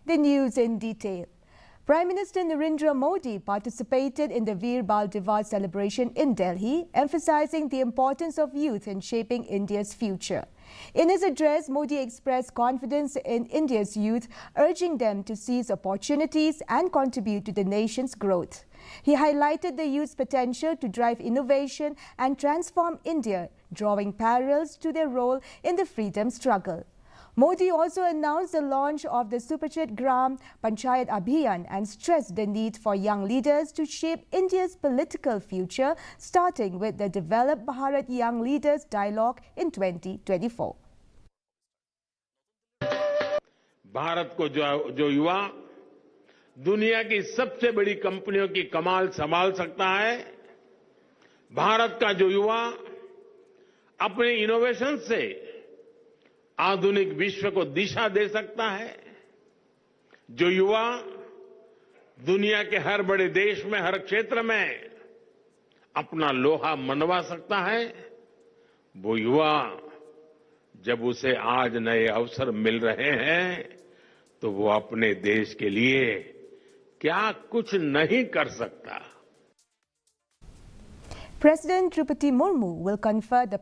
The news in detail. Prime Minister Narendra Modi participated in the Veer Bal Divas celebration in Delhi, emphasizing the importance of youth in shaping India's future. In his address, Modi expressed confidence in India's youth, urging them to seize opportunities and contribute to the nation's growth. He highlighted the youth's potential to drive innovation and transform India, drawing parallels to their role in the freedom struggle. Modi also announced the launch of the Suprachit Gram Panchayat Abhiyan and stressed the need for young leaders to shape India's political future, starting with the Develop Bharat Young Leaders Dialogue in 2024. Bharat को जो युवा दुनिया की सबसे बड़ी कंपनियों की कमाल संभाल सकता है, भारत का जो युवा अपने इनोवेशन से आधुनिक विश्व को दिशा दे सकता है, जो युवा दुनिया के हर बड़े देश में हर क्षेत्र में अपना लोहा मनवा सकता है, वो युवा जब उसे आज नए अवसर मिल रहे हैं तो वो अपने देश के लिए क्या कुछ नहीं कर सकता. President Draupadi Murmu will confer the